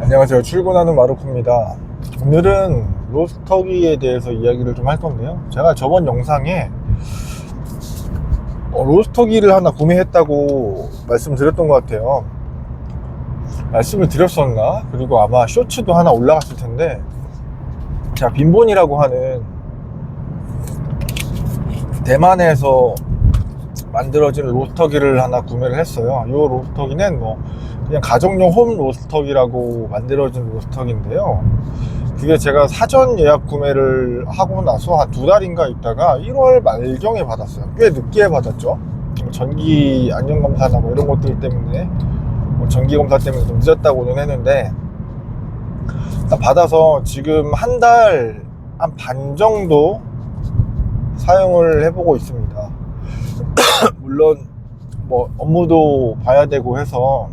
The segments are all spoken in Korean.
안녕하세요. 출근하는 마루코입니다. 오늘은 로스터기에 대해서 이야기를 좀 할 건데요. 제가 저번 영상에 로스터기를 하나 구매했다고 말씀드렸던 것 같아요. 말씀을 드렸었나? 그리고 아마 쇼츠도 하나 올라갔을 텐데, 제가 빈본이라고 하는 대만에서 만들어진 로스터기를 하나 구매를 했어요. 이 로스터기는 그냥 가정용 홈 로스터기라고 만들어진 로스터기인데요. 그게 제가 사전 예약 구매를 하고 나서 한 2달인가 있다가 1월 말경에 받았어요. 꽤 늦게 받았죠. 전기 안전검사나 이런 것들 때문에, 전기검사 때문에 좀 늦었다고는 했는데, 일단 받아서 지금 한 달 한 반 정도 사용을 해보고 있습니다. 물론 업무도 봐야 되고 해서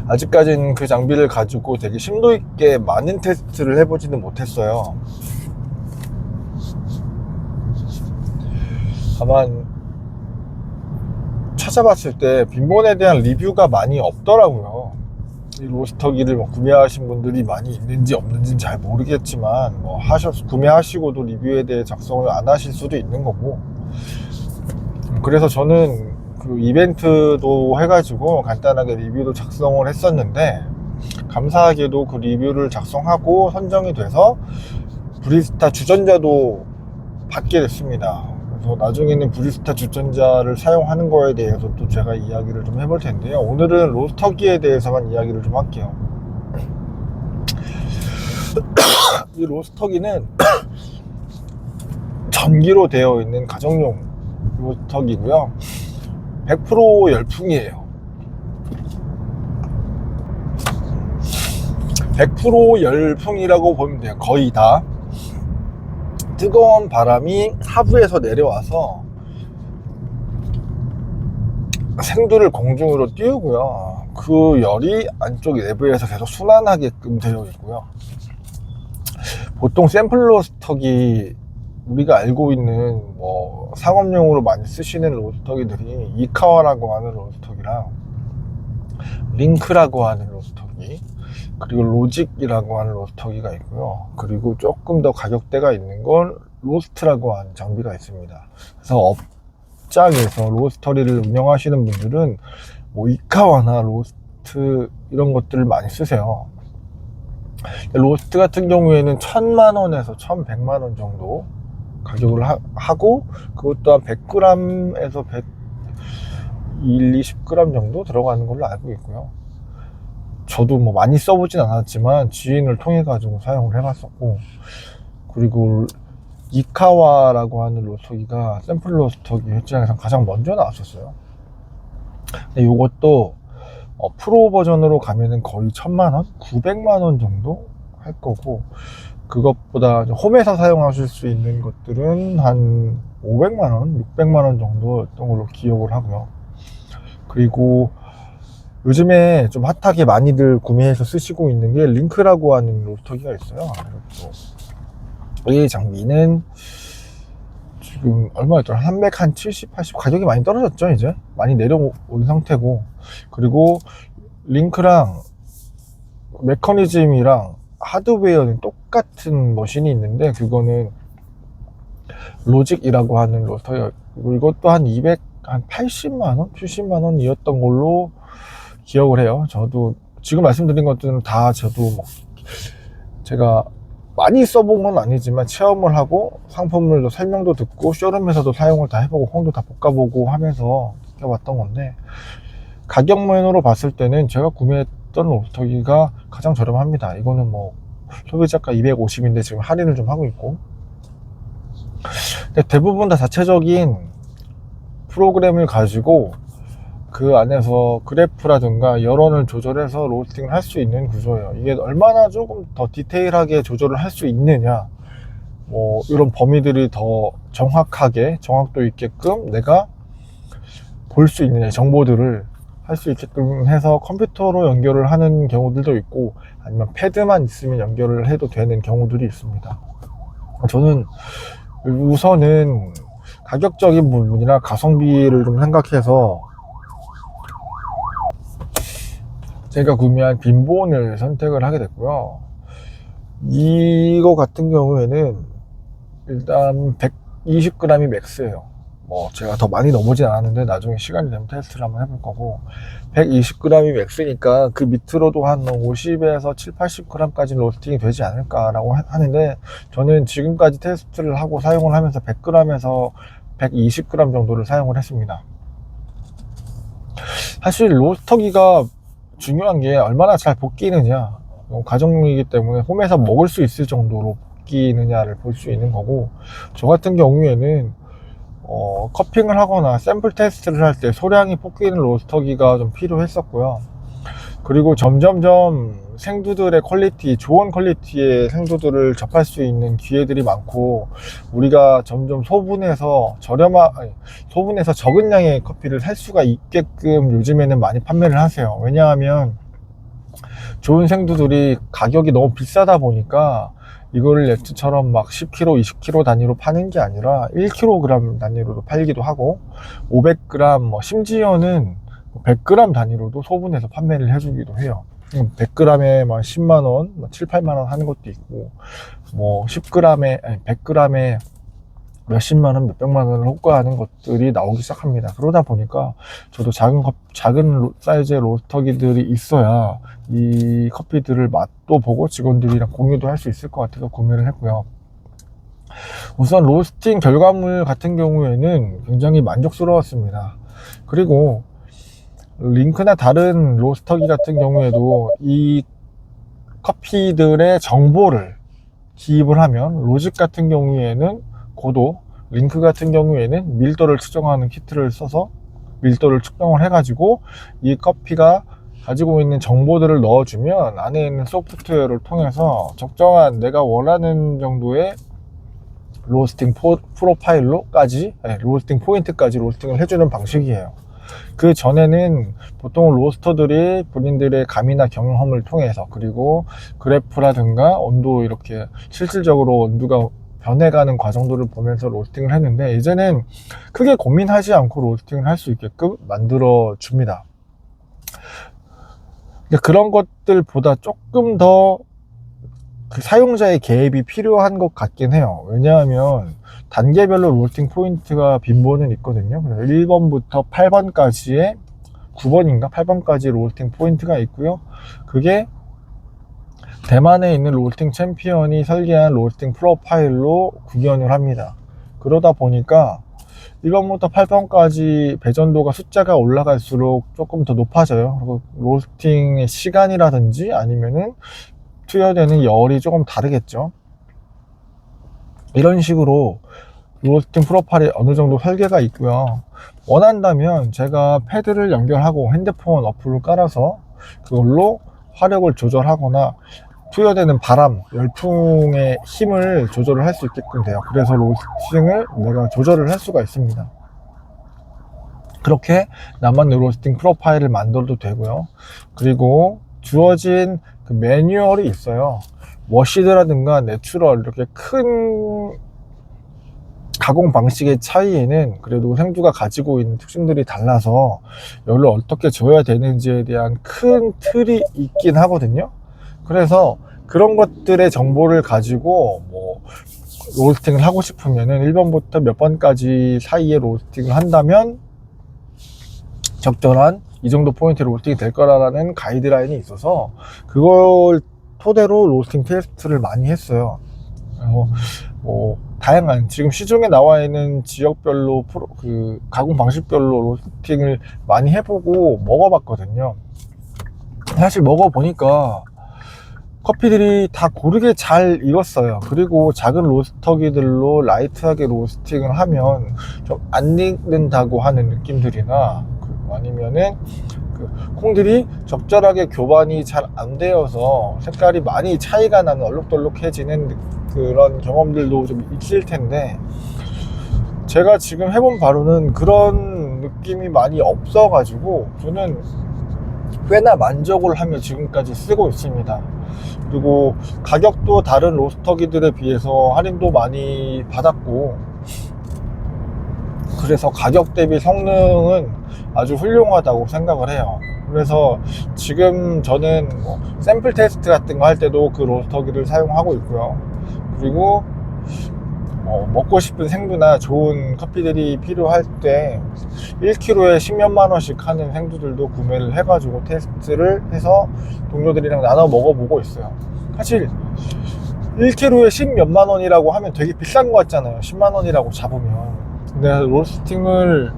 아직까지는 그 장비를 가지고 되게 심도 있게 많은 테스트를 해보지는 못했어요. 다만 찾아봤을 때 빈본에 대한 리뷰가 많이 없더라고요. 이 로스터기를 구매하신 분들이 많이 있는지 없는지는 잘 모르겠지만, 구매하시고도 리뷰에 대해 작성을 안 하실 수도 있는 거고, 그래서 저는 그 이벤트도 해가지고 간단하게 리뷰도 작성을 했었는데, 감사하게도 그 리뷰를 작성하고 선정이 돼서 브리스타 주전자도 받게 됐습니다. 그래서 나중에는 브리스타 주전자를 사용하는 거에 대해서 또 제가 이야기를 좀 해볼 텐데요. 오늘은 로스터기에 대해서만 이야기를 좀 할게요. 이 로스터기는 전기로 되어 있는 가정용 로스터기고요. 100% 열풍이에요. 100% 열풍이라고 보면 돼요. 거의 다 뜨거운 바람이 하부에서 내려와서 생두를 공중으로 띄우고요. 그 열이 안쪽 내부에서 계속 순환하게끔 되어 있고요. 보통 샘플 로스터기, 우리가 알고 있는 상업용으로 많이 쓰시는 로스터기들이 이카와라고 하는 로스터기랑 링크라고 하는 로스터기, 그리고 로직이라고 하는 로스터기가 있고요. 그리고 조금 더 가격대가 있는 건 로스트라고 하는 장비가 있습니다. 그래서 업장에서 로스터리를 운영하시는 분들은 이카와나 로스트 이런 것들을 많이 쓰세요. 로스트 같은 경우에는 1000만원에서 1100만원 정도 가격을 하고, 그것도 한 100g에서 20g 정도 들어가는 걸로 알고 있고요. 저도 많이 써보진 않았지만 지인을 통해 가지고 사용을 해봤었고, 그리고 이카와라고 하는 로스터기가 샘플 로스터기 회장에서 가장 먼저 나왔었어요. 근데 이것도 프로 버전으로 가면은 거의 1000만원, 900만원 정도 할 거고, 그것보다 홈에서 사용하실 수 있는 것들은 한 500만원, 600만원 정도였던 걸로 기억을 하고요. 그리고 요즘에 좀 핫하게 많이들 구매해서 쓰시고 있는 게 링크라고 하는 로스터기가 있어요. 이 장비는 지금 얼마였더라? 370, 80 가격이 많이 떨어졌죠. 이제 많이 내려온 상태고, 그리고 링크랑 메커니즘이랑 하드웨어는 똑같은 머신이 있는데, 그거는 로직이라고 하는 로스터기가 있고, 이것도 한 80만원, 70만원이었던 걸로 기억을 해요. 저도 지금 말씀드린 것들은 다 저도 제가 많이 써본 건 아니지만 체험을 하고 상품물도 설명도 듣고 쇼룸에서도 사용을 다 해보고 홈도 다 볶아보고 하면서 느껴봤던 건데, 가격면으로 봤을 때는 제가 구매했던 로스터기가 가장 저렴합니다. 이거는 소비자가 250인데 지금 할인을 좀 하고 있고, 근데 대부분 다 자체적인 프로그램을 가지고 그 안에서 그래프라든가 여론을 조절해서 로스팅을 할 수 있는 구조예요. 이게 얼마나 조금 더 디테일하게 조절을 할 수 있느냐, 이런 범위들이 더 정확하게, 정확도 있게끔 내가 볼 수 있느냐, 정보들을 할 수 있게끔 해서 컴퓨터로 연결을 하는 경우들도 있고, 아니면 패드만 있으면 연결을 해도 되는 경우들이 있습니다. 저는 우선은 가격적인 부분이나 가성비를 좀 생각해서 제가 구매한 빈본을 선택을 하게 됐고요. 이거 같은 경우에는 일단 120g이 맥스예요. 뭐 제가 더 많이 넘어진 않았는데 나중에 시간이 되면 테스트를 한번 해볼 거고, 120g이 맥스니까 그 밑으로도 한 50에서 7, 80g까지 로스팅이 되지 않을까라고 하는데, 저는 지금까지 테스트를 하고 사용을 하면서 100g에서 120g 정도를 사용을 했습니다. 사실 로스터기가 중요한 게 얼마나 잘 볶이느냐, 가정이기 때문에 홈에서 먹을 수 있을 정도로 볶이느냐를 볼 수 있는 거고, 저 같은 경우에는 커핑을 하거나 샘플 테스트를 할 때 소량이 볶이는 로스터기가 좀 필요했었고요. 그리고 점점점 생두들의 퀄리티, 좋은 퀄리티의 생두들을 접할 수 있는 기회들이 많고, 우리가 점점 소분해서 소분해서 적은 양의 커피를 살 수가 있게끔 요즘에는 많이 판매를 하세요. 왜냐하면 좋은 생두들이 가격이 너무 비싸다 보니까 이거를 예트처럼 막 10kg, 20kg 단위로 파는 게 아니라 1kg 단위로도 팔기도 하고, 500g, 뭐 심지어는 100g 단위로도 소분해서 판매를 해주기도 해요. 100g에 막 10만원, 7, 8만원 하는 것도 있고, 뭐 10g에, 아니 100g에 몇십만원, 몇백만원을 호가하는 것들이 나오기 시작합니다. 그러다 보니까 저도 작은 사이즈의 로스터기들이 있어야 이 커피들을 맛도 보고 직원들이랑 공유도 할 수 있을 것 같아서 구매를 했고요. 우선 로스팅 결과물 같은 경우에는 굉장히 만족스러웠습니다. 그리고 링크나 다른 로스터기 같은 경우에도 이 커피들의 정보를 기입을 하면, 로직 같은 경우에는 고도, 링크 같은 경우에는 밀도를 측정하는 키트를 써서 밀도를 측정을 해가지고 이 커피가 가지고 있는 정보들을 넣어주면 안에 있는 소프트웨어를 통해서 적정한 내가 원하는 정도의 로스팅 프로파일로까지, 로스팅 포인트까지 로스팅을 해주는 방식이에요. 그 전에는 보통 로스터들이 본인들의 감이나 경험을 통해서, 그리고 그래프라든가 온도, 이렇게 실질적으로 온도가 변해가는 과정들을 보면서 로스팅을 했는데, 이제는 크게 고민하지 않고 로스팅을 할 수 있게끔 만들어 줍니다. 그런 것들보다 조금 더 그 사용자의 개입이 필요한 것 같긴 해요. 왜냐하면 단계별로 로스팅 포인트가 빈본은 있거든요. 그래서 1번부터 8번까지의 9번인가 8번까지 로스팅 포인트가 있고요. 그게 대만에 있는 로스팅 챔피언이 설계한 로스팅 프로파일로 구현을 합니다. 그러다 보니까 1번부터 8번까지 배전도가 숫자가 올라갈수록 조금 더 높아져요. 그리고 로스팅의 시간이라든지 아니면은 투여되는 열이 조금 다르겠죠. 이런 식으로 로스팅 프로파일이 어느 정도 설계가 있고요. 원한다면 제가 패드를 연결하고 핸드폰 어플을 깔아서 그걸로 화력을 조절하거나 투여되는 바람, 열풍의 힘을 조절을 할 수 있게끔 돼요. 그래서 로스팅을 내가 조절을 할 수가 있습니다. 그렇게 나만의 로스팅 프로파일을 만들어도 되고요. 그리고 주어진 그 매뉴얼이 있어요. 워시드라든가 내추럴, 이렇게 큰 가공 방식의 차이에는 그래도 생두가 가지고 있는 특징들이 달라서 열을 어떻게 줘야 되는지에 대한 큰 틀이 있긴 하거든요. 그래서 그런 것들의 정보를 가지고 뭐 로스팅을 하고 싶으면은 1번부터 몇 번까지 사이에 로스팅을 한다면 적절한 이 정도 포인트 로스팅이 될 거라는 가이드라인이 있어서 그걸 토대로 로스팅 테스트를 많이 했어요. 뭐 다양한 지금 시중에 나와 있는 지역별로 그 가공 방식별로 로스팅을 많이 해보고 먹어봤거든요. 사실 먹어보니까 커피들이 다 고르게 잘 익었어요. 그리고 작은 로스터기들로 라이트하게 로스팅을 하면 좀 안 익는다고 하는 느낌들이나, 아니면은 그 콩들이 적절하게 교반이 잘 안 되어서 색깔이 많이 차이가 나는 얼룩덜룩해지는 그런 경험들도 좀 있을 텐데, 제가 지금 해본 바로는 그런 느낌이 많이 없어 가지고 저는 꽤나 만족을 하며 지금까지 쓰고 있습니다. 그리고 가격도 다른 로스터기들에 비해서 할인도 많이 받았고, 그래서 가격 대비 성능은 아주 훌륭하다고 생각을 해요. 그래서 지금 저는 뭐 샘플 테스트 같은 거 할 때도 그 로스터기를 사용하고 있고요. 그리고 먹고 싶은 생두나 좋은 커피들이 필요할 때 1kg에 10몇만 원씩 하는 생두들도 구매를 해가지고 테스트를 해서 동료들이랑 나눠 먹어보고 있어요. 사실 1kg에 10몇만 원이라고 하면 되게 비싼 것 같잖아요. 10만 원이라고 잡으면. 근데 로스팅을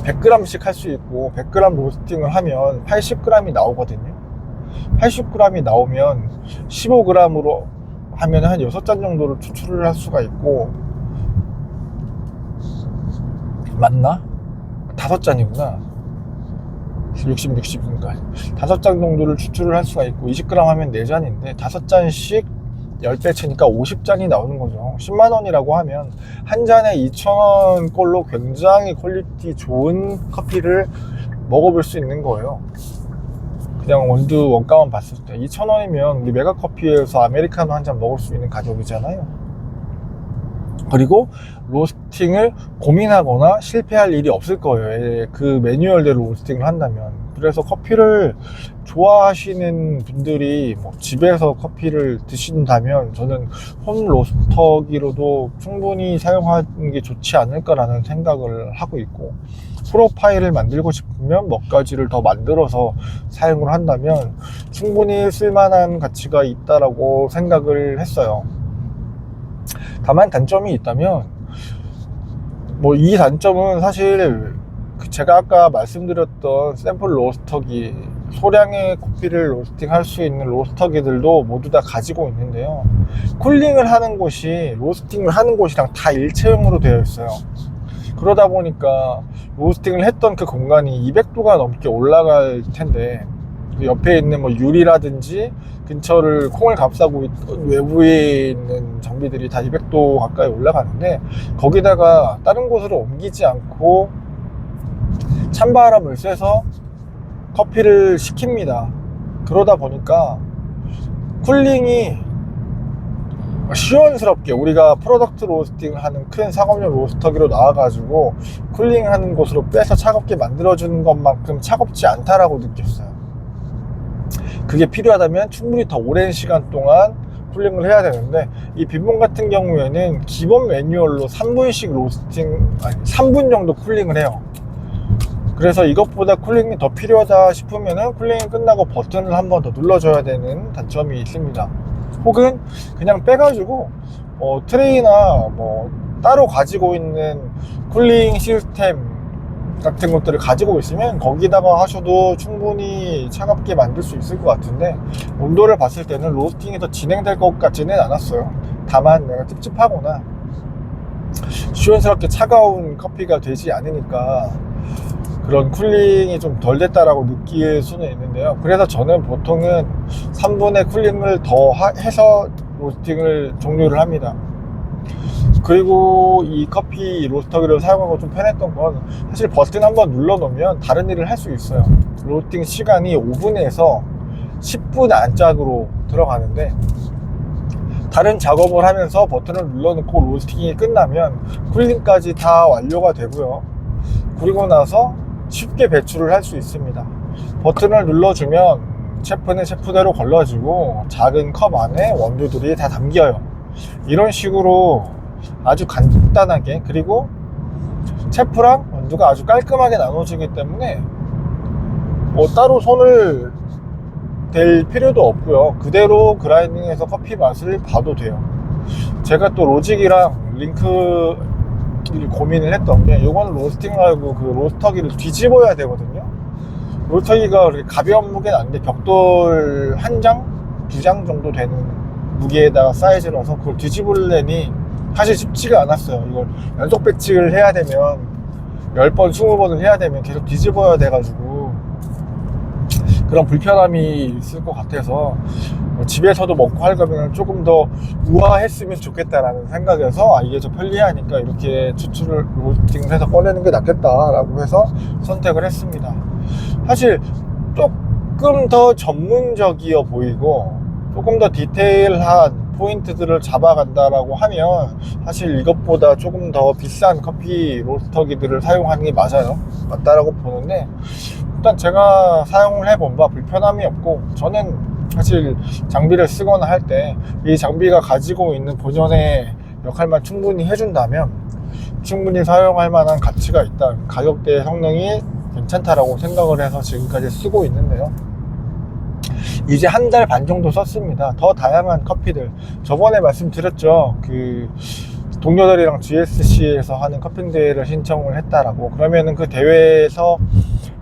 100g씩 할 수 있고 100g 로스팅을 하면 80g이 나오거든요. 80g이 나오면 15g으로 하면 한 6잔 정도를 추출을 할 수가 있고, 맞나? 5잔이구나. 60이니까 5잔 정도를 추출을 할 수가 있고 20g 하면 4잔인데 5잔씩 10배 치니까 50잔이 나오는 거죠. 10만 원이라고 하면 한 잔에 2,000원 꼴로 굉장히 퀄리티 좋은 커피를 먹어볼 수 있는 거예요. 그냥 원두 원가만 봤을 때 2,000원이면 우리 메가커피에서 아메리카노 한 잔 먹을 수 있는 가격이잖아요. 그리고 로스팅을 고민하거나 실패할 일이 없을 거예요. 그 매뉴얼대로 로스팅을 한다면. 그래서 커피를 좋아하시는 분들이 뭐 집에서 커피를 드신다면 저는 홈 로스터기로도 충분히 사용하는 게 좋지 않을까라는 생각을 하고 있고, 프로파일을 만들고 싶으면 몇 가지를 더 만들어서 사용을 한다면 충분히 쓸만한 가치가 있다라고 생각을 했어요. 다만 단점이 있다면, 뭐 이 단점은 사실 제가 아까 말씀드렸던 샘플 로스터기, 소량의 커피를 로스팅 할 수 있는 로스터기들도 모두 다 가지고 있는데요, 쿨링을 하는 곳이 로스팅을 하는 곳이랑 다 일체형으로 되어 있어요. 그러다 보니까 로스팅을 했던 그 공간이 200도가 넘게 올라갈 텐데, 그 옆에 있는 뭐 유리라든지 근처를 콩을 감싸고 있던 외부에 있는 장비들이 다 200도 가까이 올라가는데, 거기다가 다른 곳으로 옮기지 않고 찬바람을 쐬서 커피를 식힙니다. 그러다 보니까 쿨링이 시원스럽게, 우리가 프로덕트 로스팅을 하는 큰 상업용 로스터기로 나와가지고 쿨링하는 곳으로 빼서 차갑게 만들어주는 것만큼 차갑지 않다라고 느꼈어요. 그게 필요하다면 충분히 더 오랜 시간 동안 쿨링을 해야 되는데, 이 빈봉 같은 경우에는 기본 매뉴얼로 3분씩 로스팅, 3분 정도 쿨링을 해요. 그래서 이것보다 쿨링이 더 필요하다 싶으면은 쿨링이 끝나고 버튼을 한 번 더 눌러줘야 되는 단점이 있습니다. 혹은 그냥 빼가지고 트레이나 뭐 따로 가지고 있는 쿨링 시스템 같은 것들을 가지고 있으면 거기다가 하셔도 충분히 차갑게 만들 수 있을 것 같은데, 온도를 봤을 때는 로스팅이 더 진행될 것 같지는 않았어요. 다만 내가 찝찝하거나 시원스럽게 차가운 커피가 되지 않으니까 그런 쿨링이 좀 덜 됐다라고 느낄 수는 있는데요, 그래서 저는 보통은 3분의 쿨링을 더 해서 로스팅을 종료를 합니다. 그리고 이 커피 로스터기를 사용하고 좀 편했던 건, 사실 버튼 한번 눌러 놓으면 다른 일을 할 수 있어요. 로스팅 시간이 5분에서 10분 안짝으로 들어가는데, 다른 작업을 하면서 버튼을 눌러 놓고 로스팅이 끝나면 쿨링까지 다 완료가 되고요, 그리고 나서 쉽게 배출을 할 수 있습니다. 버튼을 눌러주면 체프는 체프대로 걸러지고 작은 컵 안에 원두들이 다 담겨요. 이런 식으로 아주 간단하게, 그리고 체프랑 원두가 아주 깔끔하게 나눠지기 때문에 뭐 따로 손을 댈 필요도 없고요, 그대로 그라인딩해서 커피 맛을 봐도 돼요. 제가 또 로직이랑 링크 고민을 했던 게, 이거는 로스팅 말고 그 로스터기를 뒤집어야 되거든요. 로스터기가 그렇게 가벼운 무게는 아닌데 벽돌 한 장, 2장 정도 되는 무게에다가 사이즈라서 그걸 뒤집으려니 사실 쉽지가 않았어요. 이걸 연속 배치를 해야 되면 10번, 20번을 해야 되면 계속 뒤집어야 돼가지고 그런 불편함이 있을 것 같아서, 집에서도 먹고 할 거면 조금 더 우아했으면 좋겠다라는 생각에서, 이게 좀 편리하니까 이렇게 추출을 로스팅을 해서 꺼내는 게 낫겠다라고 해서 선택을 했습니다. 사실 조금 더 전문적이어 보이고 조금 더 디테일한 포인트들을 잡아간다라고 하면 사실 이것보다 조금 더 비싼 커피 로스터기들을 사용하는 게 맞다라고 보는데, 일단 제가 사용을 해본 바 불편함이 없고, 저는 사실 장비를 쓰거나 할 때 이 장비가 가지고 있는 본연의 역할만 충분히 해준다면 충분히 사용할 만한 가치가 있다, 가격대 성능이 괜찮다라고 생각을 해서 지금까지 쓰고 있는데요. 이제 한 달 반 정도 썼습니다. 더 다양한 커피들, 저번에 말씀드렸죠, 그 동료들이랑 GSC에서 하는 커피 대회를 신청을 했다라고. 그러면은 그 대회에서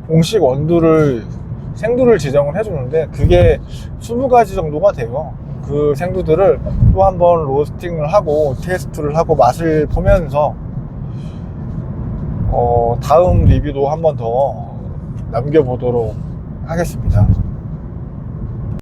공식 원두를, 생두를 지정을 해주는데 그게 20가지 정도가 돼요. 그 생두들을 또 한번 로스팅을 하고 테스트를 하고 맛을 보면서 다음 리뷰도 한번 더 남겨보도록 하겠습니다.